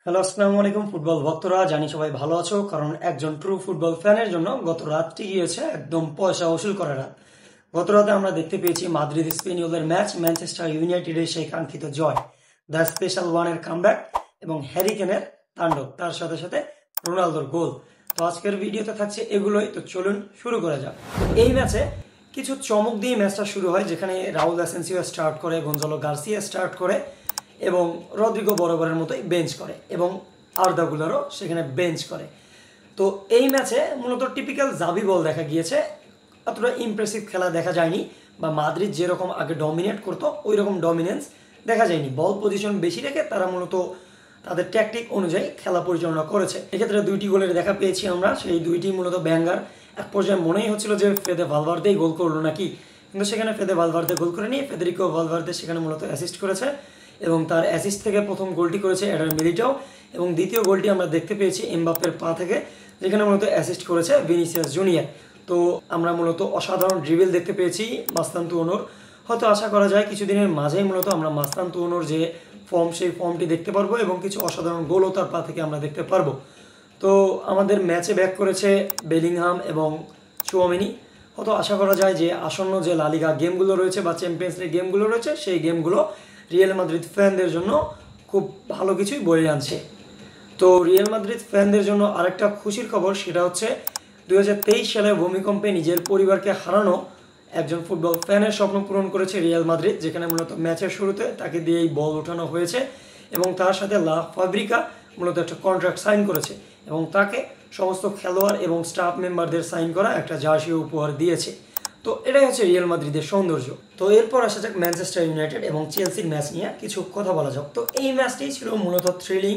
Hello, আসসালামু আলাইকুম football ভক্তরা। জানি সবাই ভালো আছো, কারণ একজন ট্রু ফুটবল ফ্যানের জন্য গত রাতটি গিয়েছে একদম পয়সা ওসুল করা রাত। গত রাতে আমরা দেখতে পেয়েছি মাদ্রিদ স্পেনিয়লের ম্যাচ, ম্যানচেস্টার ইউনাইটেডের সেই কাঙ্ক্ষিত জয়, দ্য স্পেশাল ওয়ানের কামব্যাক এবং হ্যারি কেনের তাণ্ডব, তার সাথে সাথে রোনালদোর গোল। তো আজকের ভিডিওতে থাকছে এগুলোই, তো চলুন শুরু করা যাক। এই ম্যাচে কিছু চমক দিয়ে ম্যাচটা শুরু হয়, যেখানে রাউল অ্যাসেন্সিও স্টার্ট করে, গঞ্জালো গার্সিয়া স্টার্ট করে এবং রদ্রিগো বরাবরের মতোই বেঞ্চ করে এবং আর্দা গুলারও সেখানে বেঞ্চ করে। তো এই ম্যাচে মূলত টিপিক্যাল জাভি বল দেখা গিয়েছে, অতটা ইমপ্রেসিভ খেলা দেখা যায়নি, বা মাদ্রিদ যেরকম আগে ডমিনেট করতো ওই রকম ডমিনেন্স দেখা যায়নি। বল পজিশন বেশি রেখে তারা মূলত তাদের ট্যাকটিক অনুযায়ী খেলা পরিচালনা করেছে। এক্ষেত্রে দুইটি গোলের দেখা পেয়েছি আমরা, সেই দুইটি মূলত ব্যাঙ্গার। এক পর্যায়ে মনেই হচ্ছিল যে ফেদে ভালভার্দেই গোল করলো নাকি, কিন্তু সেখানে ফেদে ভালভার্দে গোল করে নিয়ে ফেদেরিকো ভালভার্দে সেখানে মূলত অ্যাসিস্ট করেছে এবং তার অ্যাসিস্ট থেকে প্রথম গোলটি করেছে এডার মিলিটাও, এবং দ্বিতীয় গোলটি আমরা দেখতে পেয়েছি এমবাপ্পের পা থেকে, যেখানে মূলত অ্যাসিস্ট করেছে ভিনিসিয়াস জুনিয়র। তো আমরা মূলত অসাধারণ ড্রিবেল দেখতে পেয়েছি মাস্তান্তুয়ানোর। হয়তো আশা করা যায় কিছুদিনের মাঝেই মূলত আমরা মাস্তান্তুয়ানোর যে ফর্ম, সেই ফর্মটি দেখতে পারবো এবং কিছু অসাধারণ গোলও তার পা থেকে আমরা দেখতে পারবো। তো আমাদের ম্যাচে ব্যাক করেছে বেলিংহাম এবং চুয়ামিনি। হয়তো আশা করা যায় যে আসন্ন যে লালিগা গেমগুলো রয়েছে বা চ্যাম্পিয়ন্স লিগ গেমগুলো রয়েছে, সেই গেমগুলো রিয়াল মাদ্রিদ ফ্যানদের জন্য খুব ভালো কিছুই বয়ে আনছে। তো রিয়াল মাদ্রিদ ফ্যানদের জন্য আরেকটা খুশির খবর, সেটা হচ্ছে 2023 সালে ভূমিকম্পে নিজের পরিবারকে হারানো একজন ফুটবল ফ্যানের স্বপ্ন পূরণ করেছে রিয়াল মাদ্রিদ, যেখানে মূলত ম্যাচের শুরুতে তাকে দিয়েই বল ওঠানো হয়েছে এবং তার সাথে লা ফাব্রিকা মূলত একটা কন্ট্রাক্ট সাইন করেছে এবং তাকে সমস্ত খেলোয়াড় এবং স্টাফ মেম্বারদের সাইন করা একটা জার্সি উপহার দিয়েছে। তো এটাই হচ্ছে রিয়াল মাদ্রিদের সৌন্দর্য। তো এরপর আসা যাক ম্যানচেস্টার ইউনাইটেড এবং চেলসির ম্যাচ নিয়ে কিছু কথা বলা যাক। তো এই ম্যাচটি ছিল মূলত থ্রিলিং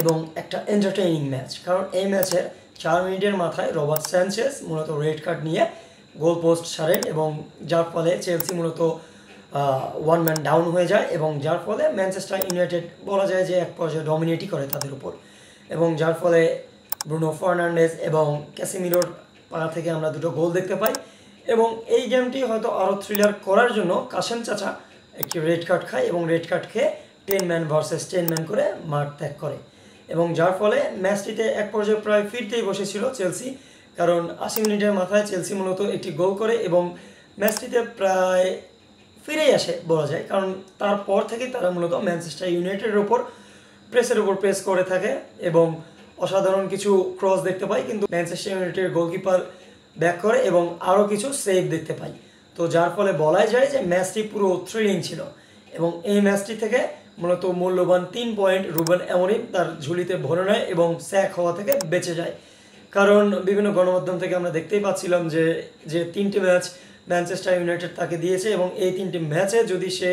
এবং একটা এন্টারটেইনিং ম্যাচ, কারণ এই ম্যাচের 4 মিনিটের মাথায় রবার্ট স্যানচেজ মূলত রেড কার্ড নিয়ে গোল পোস্ট ছাড়েন এবং যার ফলে চেলসি মূলত ওয়ান ম্যান ডাউন হয়ে যায় এবং যার ফলে ম্যানচেস্টার ইউনাইটেড বলা যায় যে এক পর্যায়ে ডমিনেটই করে তাদের উপর, এবং যার ফলে ব্রুনো ফার্নান্ডেজ এবং ক্যাসিমিরোর পা থেকে আমরা দুটো গোল দেখতে পাই। এবং এই গেমটি হয়তো আরও থ্রিলার করার জন্য কাসেম চাচা একটি রেড কার্ড খায় এবং রেড কার্ড খেয়ে 10 ম্যান ভার্সেস 10 ম্যান করে মাঠ ত্যাগ করে, এবং যার ফলে ম্যাচটিতে এক পর্যায়ে প্রায় ফিরতেই বসেছিল চেলসি, কারণ 80 মিনিটের মাথায় চেলসি মূলত একটি গোল করে এবং ম্যাচটিতে প্রায় ফিরেই আসে বলা যায়, কারণ তারপর থেকেই তারা মূলত ম্যানচেস্টার ইউনাইটেডের ওপর প্রেসের ওপর প্রেস করে থাকে এবং অসাধারণ কিছু ক্রস দেখতে পাই, কিন্তু ম্যানচেস্টার ইউনাইটেডের গোলকিপার ব্যাক করে এবং আরও কিছু সেভ দেখতে পাই। তো যার ফলে বলাই যায় যে ম্যাচটি পুরো থ্রিলিং ছিল এবং এই ম্যাচটি থেকে মূলত মূল্যবান 3 পয়েন্ট রুবেন অ্যামোরিম তার ঝুলিতে ভরে নেয় এবং স্যাক হওয়া থেকে বেঁচে যায়। কারণ বিভিন্ন গণমাধ্যম থেকে আমরা দেখতেই পাচ্ছিলাম যে 3টি ম্যাচ ম্যানচেস্টার ইউনাইটেড তাকে দিয়েছে এবং এই 3টি ম্যাচে যদি সে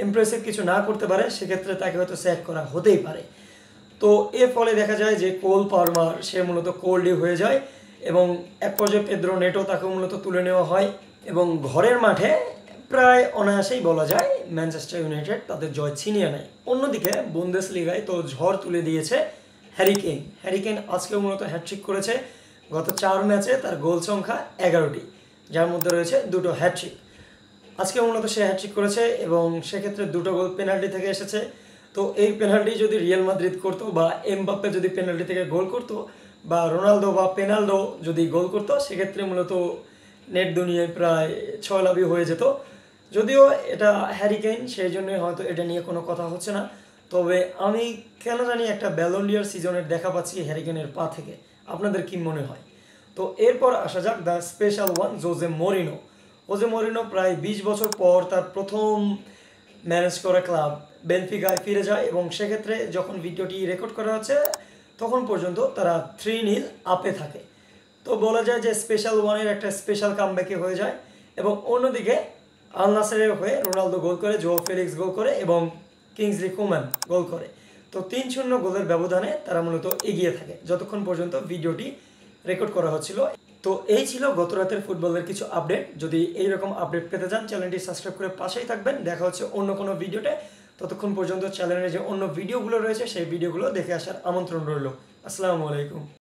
ইমপ্রেসিভ কিছু না করতে পারে, সেক্ষেত্রে তাকে হয়তো স্যাক করা হতেই পারে। তো এর ফলে দেখা যায় যে কোল পালমার সে মূলত কোল্ডি হয়ে যায় এবং এক পর্যায়ে পেদ্রো নেটো তাকে মূলত তুলে নেওয়া হয় এবং ঘরের মাঠে প্রায় অনায়াসেই বলা যায় ম্যানচেস্টার ইউনাইটেড তাদের জয় ছিনিয়ে নেয়। অন্যদিকে বুন্দেসলিগায় তো ঝড় তুলে দিয়েছে হ্যারি কেইন। হ্যারি কেইন আজকেও মূলত হ্যাটট্রিক করেছে। গত 4 ম্যাচে তার গোল সংখ্যা 11টি, যার মধ্যে রয়েছে 2টো হ্যাটট্রিক। আজকে মূলত সে হ্যাটট্রিক করেছে এবং সেক্ষেত্রে 2টো গোল পেনাল্টি থেকে এসেছে। তো এই পেনাল্টি যদি রিয়াল মাদ্রিদ করতো বা এমবাপ্পে যদি পেনাল্টি থেকে গোল করতো বা রোনালদো বা পেনাল্ডো যদি গোল করতো, সেক্ষেত্রে মূলত নেট দুনিয়ায় প্রায় 6 লাভই হয়ে যেত। যদিও এটা হ্যারি কেইন, সেই জন্যই হয়তো এটা নিয়ে কোনো কথা হচ্ছে না। তবে আমি কেন জানি একটা ব্যালন ডি'অর সিজনের দেখা পাচ্ছি হ্যারি কেইনের পা থেকে। আপনাদের কি মনে হয়? তো এরপর আসা যাক the special one, Jose Mourinho. Jose Mourinho প্রায় 20 বছর পর তার প্রথম ম্যানেজ করা ক্লাব বেনফিকায় ফিরে যায় এবং সেক্ষেত্রে যখন ভিডিওটি রেকর্ড করা হচ্ছে তখন পর্যন্ত তারা 3-0 আপে থাকে। তো বলা যায় যে স্পেশাল ওয়ানের একটা স্পেশাল কামব্যাকে হয়ে যায় এবং অন্যদিকে আল নাসেরের হয়ে রোনালদো গোল করে, জো ফেলিক্স গোল করে এবং কিংসলি কোমান গোল করে। তো 3-0 গোলের ব্যবধানে তারা মূলত এগিয়ে থাকে যতক্ষণ পর্যন্ত ভিডিওটি রেকর্ড করা হচ্ছিল। তো এই ছিল গত রাতের ফুটবলের কিছু আপডেট। যদি এইরকম আপডেট পেতে চান চ্যানেলটি সাবস্ক্রাইব করে পাশেই থাকবেন। দেখা হচ্ছে অন্য কোনো ভিডিওতে। ততক্ষণ পর্যন্ত চ্যানেলের যে অন্য ভিডিওগুলো রয়েছে সেই ভিডিওগুলো দেখে আসার আমন্ত্রণ রইল। আসসালামু আলাইকুম।